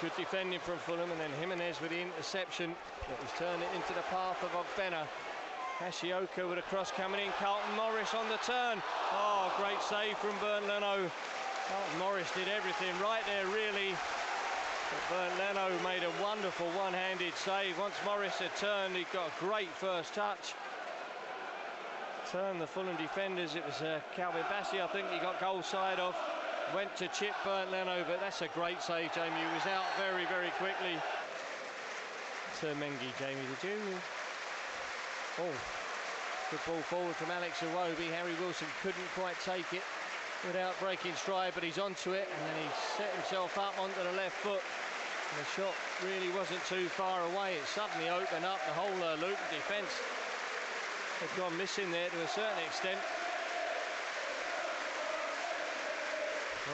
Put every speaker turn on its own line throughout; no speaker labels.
Good defending from Fulham, and then Jimenez with the interception that was turned it into the path of Ogbena. Hashioka with a cross coming in. Carlton Morris on the turn. Oh, great save from Bernd Leno. Carlton Morris did everything right there, really. But Bernd Leno made a wonderful one-handed save. Once Morris had turned, he got a great first touch. Turned the Fulham defenders. It was Calvin Bassey, I think, he got goal side off. Went to chip Bernd Leno, but that's a great save, Jamie. He was out very, very quickly. To Mengi, Jamie, did you? Oh, good ball forward from Alex Iwobi. Harry Wilson couldn't quite take it without breaking stride, but he's onto it, and then he set himself up onto the left foot. And the shot really wasn't too far away. It suddenly opened up. The whole Luton defence had gone missing there to a certain extent.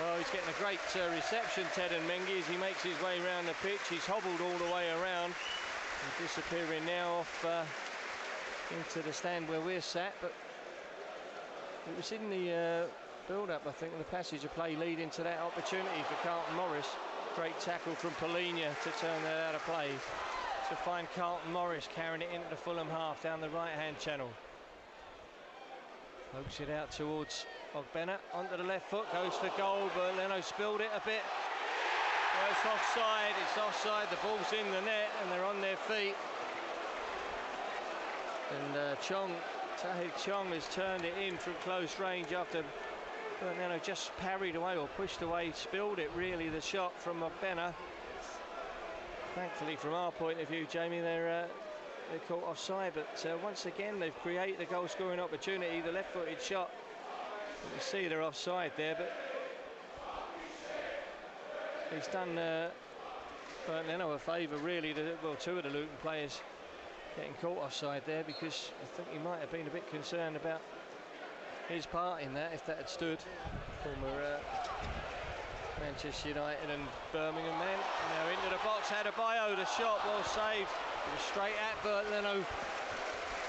Well, he's getting a great reception, Ted and Mengi, as he makes his way around the pitch. He's hobbled all the way around. He's disappearing now off into the stand where we're sat, but it was in the build-up, I think, in the passage of play leading to that opportunity for Carlton Morris. Great tackle from Polinia to turn that out of play. To find Carlton Morris carrying it into the Fulham half down the right-hand channel. Pokes it out towards Ogbena, onto the left foot, goes for goal, but Leno spilled it a bit. Well, it's offside, the ball's in the net and they're on their feet. And Tahith Chong has turned it in from close range after Leno just parried away or pushed away, spilled it really, the shot from Ogbena. Thankfully from our point of view, Jamie, they're caught offside, but once again they've created a goal scoring opportunity. The left-footed shot, you can see they're offside there, but he's done Bernd Leno a favour really. Well, two of the Luton players getting caught offside there, because I think he might have been a bit concerned about his part in that if that had stood. Former Manchester United and Birmingham men. Now into the box, Adebayo, the shot well saved. It was straight at Bernd Leno.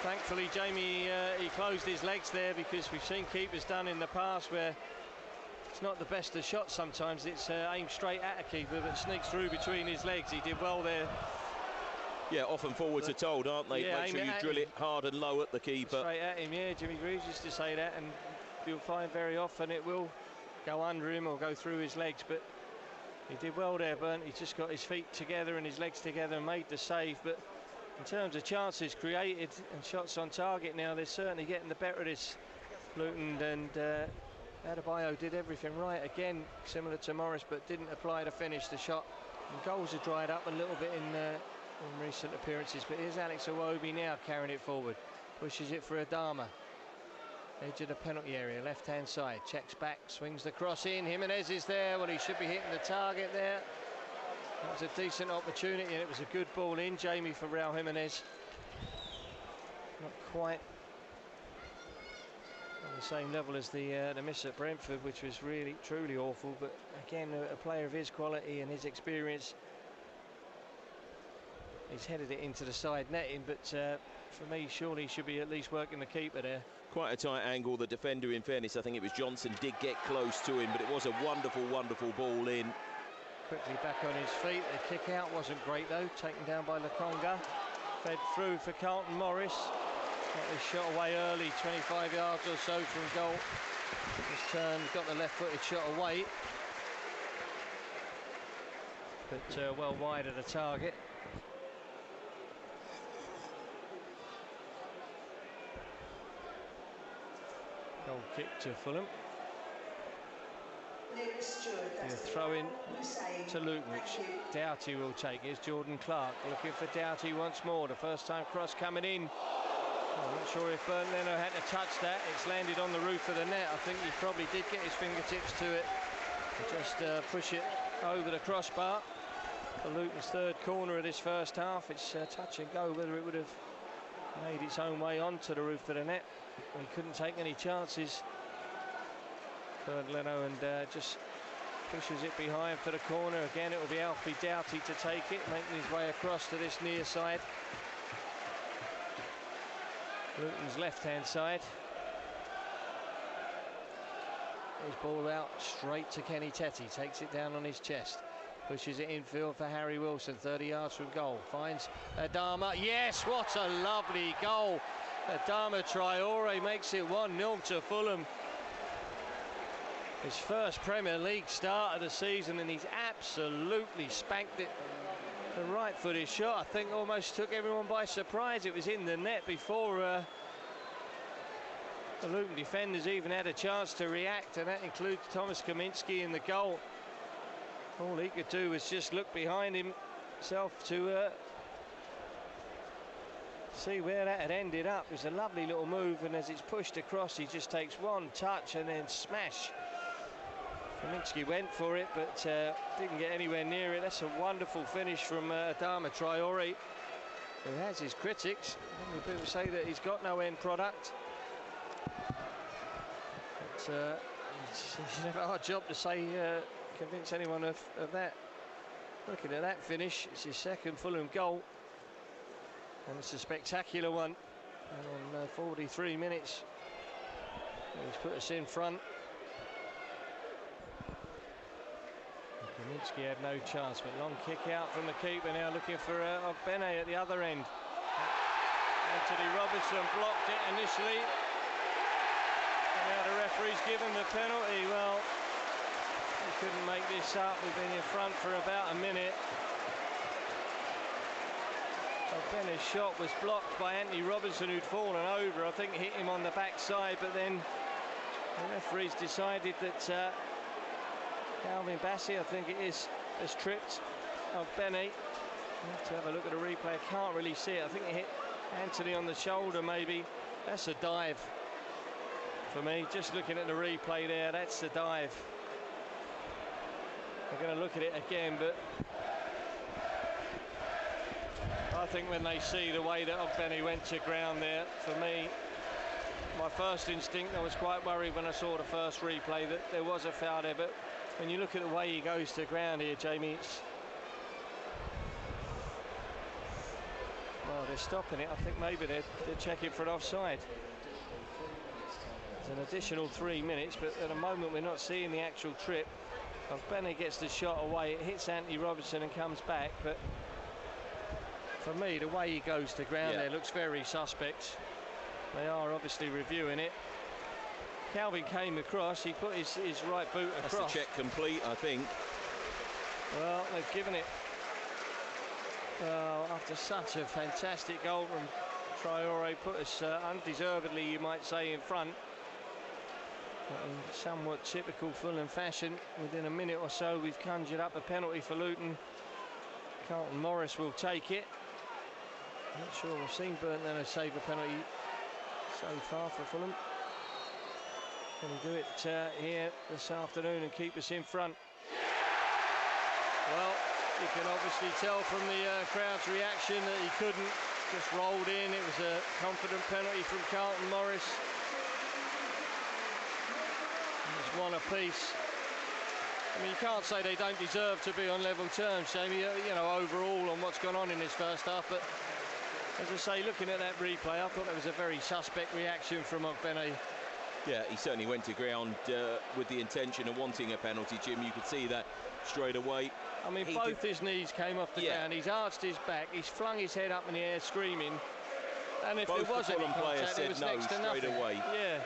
Thankfully, Jamie, he closed his legs there, because we've seen keepers done in the past where it's not the best of shots sometimes. It's aimed straight at a keeper but sneaks through between his legs. He did well there.
Yeah, often forwards are told, aren't they?
Yeah,
make sure you drill it hard and low at the keeper.
Straight at him, yeah. Jimmy Greaves used to say that, and you'll find very often it will go under him or go through his legs, but he did well there, Bernd. He just got his feet together and his legs together and made the save. But in terms of chances created and shots on target now, they're certainly getting the better of this Luton, and Adebayo did everything right again, similar to Morris, but didn't apply to finish the shot. And goals have dried up a little bit in recent appearances, but here's Alex Iwobi now carrying it forward, pushes it for Adama. Edge of the penalty area, left-hand side, checks back, swings the cross in. Jimenez is there. Well, he should be hitting the target there. That was a decent opportunity, and it was a good ball in, Jamie, for Raul Jimenez. Not quite on the same level as the miss at Brentford, which was really, truly awful. But again, a player of his quality and his experience, he's headed it into the side netting, but for me, surely he should be at least working the keeper there.
Quite a tight angle. The defender, in fairness, I think it was Johnson, did get close to him, but it was a wonderful, wonderful ball in.
Quickly back on his feet. The kick out wasn't great though, taken down by Lokonga. Fed through for Carlton Morris. Got this shot away early, 25 yards or so from goal. This turn, got the left-footed shot away, but well wide of the target. Goal kick to Fulham. A throw-in to Luton, which Doughty will take. Here's Jordan Clark looking for Doughty once more. The first time cross coming in. I'm not sure if Bernd Leno had to touch that. It's landed on the roof of the net. I think he probably did get his fingertips to it and just push it over the crossbar. For Luton's third corner of this first half, it's touch and go whether it would have made its own way onto the roof of the net. He couldn't take any chances, Bernd Leno, and just pushes it behind for the corner. Again, it will be Alfie Doughty to take it, making his way across to this near side. Luton's left-hand side. His ball out straight to Kenny Tetty, takes it down on his chest. Pushes it infield for Harry Wilson, 30 yards from goal. Finds Adama. Yes, what a lovely goal. Adama Traore makes it 1-0 to Fulham. His first Premier League start of the season, and he's absolutely spanked it. The right-footed shot, I think, almost took everyone by surprise. It was in the net before the Luton defenders even had a chance to react, and that includes Thomas Kaminski in the goal. All he could do was just look behind himself to see where that had ended up. It was a lovely little move, and as it's pushed across, he just takes one touch and then smash. Kaminski went for it, but didn't get anywhere near it. That's a wonderful finish from Adama Traore, who has his critics. People say that he's got no end product. But it's a hard job to say, convince anyone of that. Looking at that finish, it's his second Fulham goal, and it's a spectacular one. And on 43 minutes, he's put us in front. Kaminski had no chance, but long kick out from the keeper now, looking for Ogbene at the other end. Anthony Robinson blocked it initially. And now the referee's given the penalty. Well, he couldn't make this up. We've been in front for about a minute. Ogbene's shot was blocked by Anthony Robinson, who'd fallen over. I think hit him on the backside, but then the referee's decided that Calvin Bassey, I think it is, has tripped Ogbene. Have to have a look at the replay. I can't really see it. I think it hit Anthony on the shoulder, maybe. That's a dive for me. Just looking at the replay there, that's the dive. I'm going to look at it again, but I think when they see the way that Ogbene went to ground there, for me, my first instinct, I was quite worried when I saw the first replay that there was a foul there, but when you look at the way he goes to ground here, Jamie, it's... Well, they're stopping it. I think maybe they're checking for an offside. There's an additional 3 minutes, but at the moment we're not seeing the actual trip. Ogbene gets the shot away, it hits Anthony Robinson and comes back, but for me, the way he goes to ground there looks very suspect. They are obviously reviewing it. Calvin came across, he put his right boot across.
That's the check complete, I think.
Well, they've given it. After such a fantastic goal from Traore, put us undeservedly, you might say, in front. But in somewhat typical Fulham fashion, within a minute or so, we've conjured up a penalty for Luton. Carlton Morris will take it. Not sure we've seen Burnt save a penalty so far for Fulham. Can he do it here this afternoon and keep us in front? Well, you can obviously tell from the crowd's reaction that he couldn't. Just rolled in. It was a confident penalty from Carlton Morris. It's one apiece. I mean, you can't say they don't deserve to be on level terms, Jamie, you know, overall on what's gone on in this first half. But as I say, looking at that replay, I thought that was a very suspect reaction from Ogbene.
Yeah, he certainly went to ground with the intention of wanting a penalty, Jim. You could see that straight away.
I mean, both his knees came off the ground. He's arched his back. He's flung his head up in the air, screaming. And if there was any contact, it was next to nothing.
Straight away.
Yeah.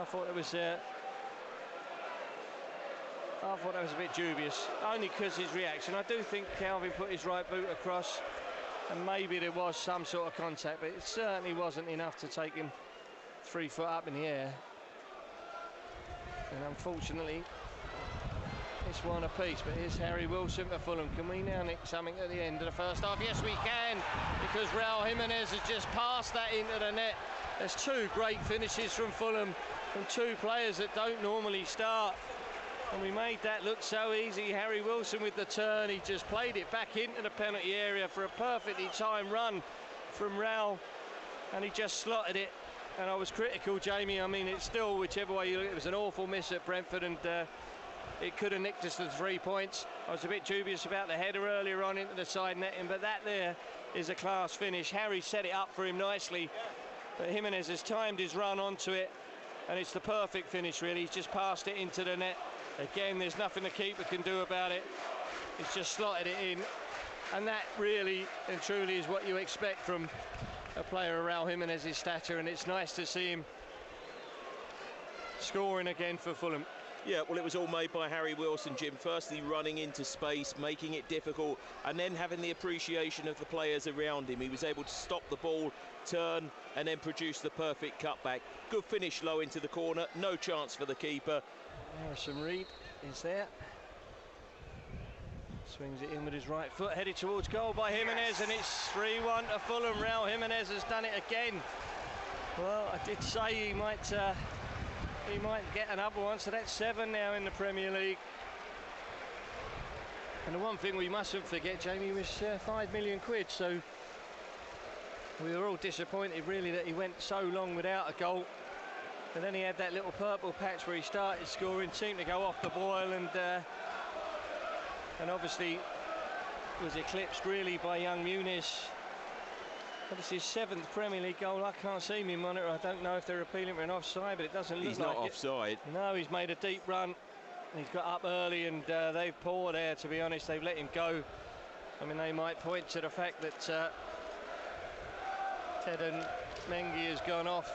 I thought it was. I thought that was a bit dubious, only because his reaction. I do think Calvin put his right boot across, and maybe there was some sort of contact, but it certainly wasn't enough to take him 3 foot up in the air. And unfortunately, it's one apiece. But here's Harry Wilson for Fulham. Can we now nick something at the end of the first half? Yes, we can, because Raul Jimenez has just passed that into the net. There's 2 great finishes from Fulham, from 2 players that don't normally start. And we made that look so easy. Harry Wilson with the turn, he just played it back into the penalty area for a perfectly timed run from Raul, and he just slotted it. And I was critical, Jamie. I mean, it's still, whichever way you look, it was an awful miss at Brentford, and it could have nicked us the 3 points. I was a bit dubious about the header earlier on into the side netting, but that there is a class finish. Harry set it up for him nicely, but Jimenez has timed his run onto it, and it's the perfect finish, really. He's just passed it into the net. Again, there's nothing the keeper can do about it. He's just slotted it in, and that really and truly is what you expect from a player around Jimenez's stature, and it's nice to see him scoring again for Fulham.
Yeah, well, it was all made by Harry Wilson, Jim. Firstly, running into space, making it difficult, and then having the appreciation of the players around him. He was able to stop the ball, turn, and then produce the perfect cutback. Good finish low into the corner, no chance for the keeper.
Harrison Reed is there. Swings it in with his right foot, headed towards goal by Jimenez, and it's 3-1 to Fulham. Raul Jimenez has done it again. Well, I did say he might get another one, so that's 7 now in the Premier League. And the one thing we mustn't forget, Jamie, was 5 million quid, so we were all disappointed really that he went so long without a goal. And then he had that little purple patch where he started scoring, seemed to go off the boil, and obviously was eclipsed really by young Muniz. Obviously his 7th Premier League goal. I can't see me monitor. I don't know if they're appealing for an offside, but it doesn't look like it.
He's not offside.
No, he's made a deep run. He's got up early, and they've poured there, to be honest. They've let him go. I mean, they might point to the fact that Teden Mengi has gone off.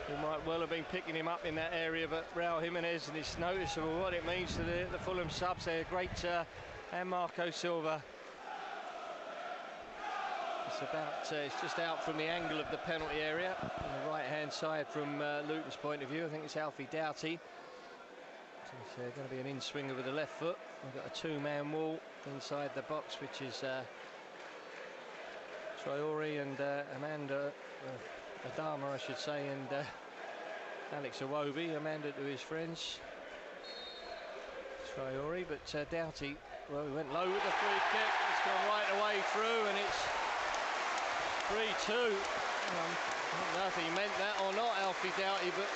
He might well have been picking him up in that area, but Raul Jimenez, and it's noticeable what it means to the Fulham subs there. Great, and Marco Silva. It's just out from the angle of the penalty area on the right-hand side from Luton's point of view. I think it's Alfie Doughty. So it's going to be an in-swinger with the left foot. We've got a 2-man wall inside the box, which is Traore and Amanda Adama, I should say, and Alex Iwobi. Amanda to his friends. Traore, but Doughty, well, he went low with the free kick. It's gone right away through, and it's 3-2. I don't know if he meant that or not, Alfie Doughty, but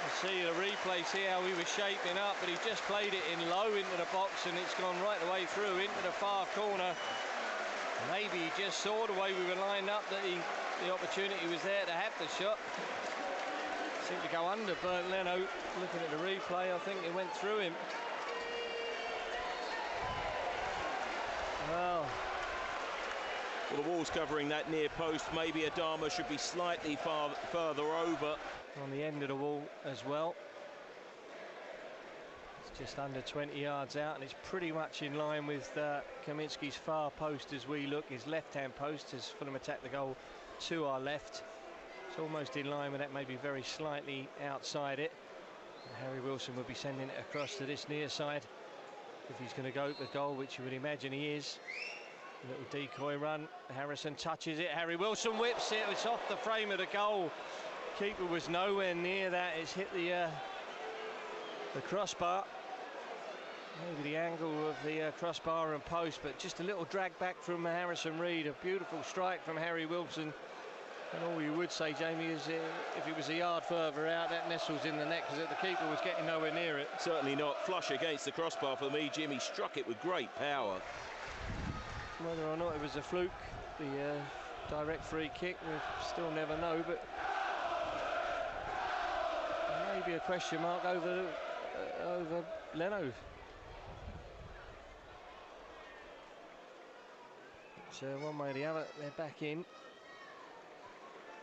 you see the replay, see how he was shaping up, but he just played it in low into the box, and it's gone right the way through into the far corner. Maybe he just saw the way we were lined up that the opportunity was there to have the shot. Seemed to go under Bernd Leno. Looking at the replay, I think it went through him. Well,
the wall's covering that near post. Maybe Adama should be slightly further over.
On the end of the wall as well. It's just under 20 yards out, and it's pretty much in line with Kaminski's far post as we look. His left-hand post as Fulham attack the goal to our left. It's almost in line with that, maybe very slightly outside it. And Harry Wilson will be sending it across to this near side if he's going to go for the goal, which you would imagine he is. A little decoy run. Harrison touches it. Harry Wilson whips it. It's off the frame of the goal. Keeper was nowhere near that. It's hit the crossbar. Maybe the angle of the crossbar and post, but just a little drag back from Harrison Reed. A beautiful strike from Harry Wilson. And all you would say, Jamie, is if it was a yard further out, that nestles in the net because the keeper was getting nowhere near it.
Certainly not. Flush against the crossbar for me, Jim. He struck it with great power.
Whether or not it was a fluke, the direct free kick, we'll still never know, but maybe a question mark over Leno. So one way or the other, they're back in.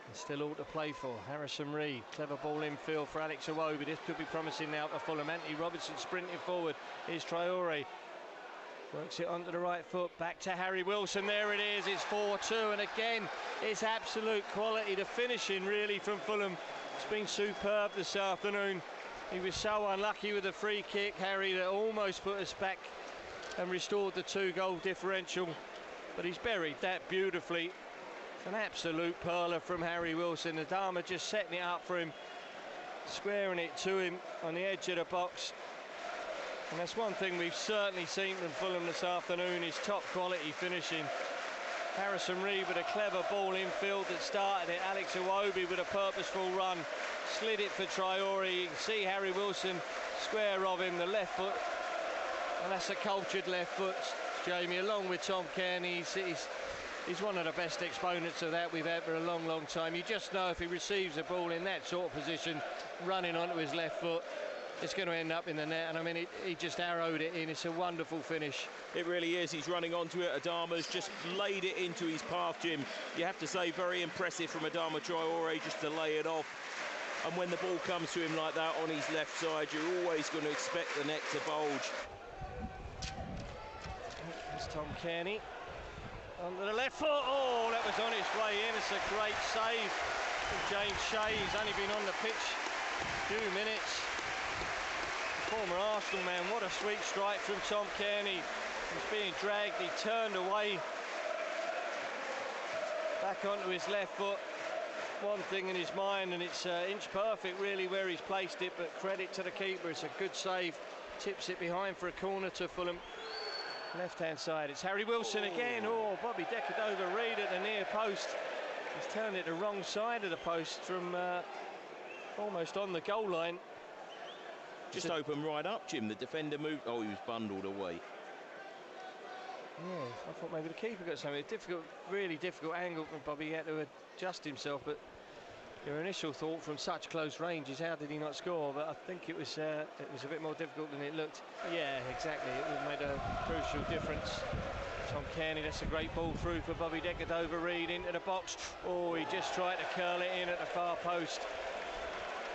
And still all to play for. Harrison Reed, clever ball infield for Alex Iwobi. This could be promising now for Fulham. Anthony Robinson sprinting forward. Here's Traore. Works it onto the right foot, back to Harry Wilson. There it is, it's 4-2, and again, it's absolute quality. The finishing really from Fulham. It's been superb this afternoon. He was so unlucky with the free kick, Harry, that almost put us back and restored the 2-goal differential. But he's buried that beautifully. It's an absolute perler from Harry Wilson. Adama just setting it up for him, squaring it to him on the edge of the box. And that's one thing we've certainly seen from Fulham this afternoon, is top quality finishing. Harrison Reed with a clever ball infield that started it. Alex Iwobi with a purposeful run, slid it for Traore. You can see Harry Wilson square of him, the left foot. And that's a cultured left foot, Jamie, along with Tom Kearney. He's He's one of the best exponents of that we've had for a long, long time. You just know if he receives a ball in that sort of position, running onto his left foot, it's going to end up in the net. And I mean, he just arrowed it in. It's a wonderful finish.
It really is. He's running onto it. Adama's just laid it into his path, Jim. You have to say, very impressive from Adama Traore just to lay it off. And when the ball comes to him like that on his left side, you're always going to expect the net to bulge.
There's Tom Kearney. Onto the left foot. Oh, that was on its way in. It's a great save from James Shea. He's only been on the pitch a few minutes. The former Arsenal man, what a sweet strike from Tom Kearney. He's being dragged, he turned away. Back onto his left foot. One thing in his mind, and it's inch perfect really where he's placed it, but credit to the keeper. It's a good save. Tips it behind for a corner to Fulham. Left-hand side, it's Harry Wilson again. Oh, Bobby Decordova-Reid at the near post. He's turned it the wrong side of the post from almost on the goal line.
Just opened right up, Jim. The defender moved. Oh, he was bundled away.
Yeah, I thought maybe the keeper got something. Difficult, really difficult angle from Bobby. He had to adjust himself, but your initial thought from such close range is how did he not score? But I think it was a bit more difficult than it looked. Yeah, exactly. It made a crucial difference. Tom Kearney, that's a great ball through for Bobby Decordova-Reid into the box. Oh, he just tried to curl it in at the far post.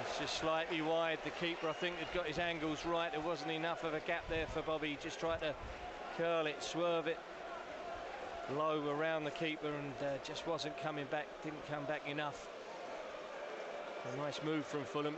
It's just slightly wide. The keeper, I think, had got his angles right. There wasn't enough of a gap there for Bobby. He just tried to curl it, swerve it low around the keeper, and just wasn't coming back, didn't come back enough. A nice move from Fulham.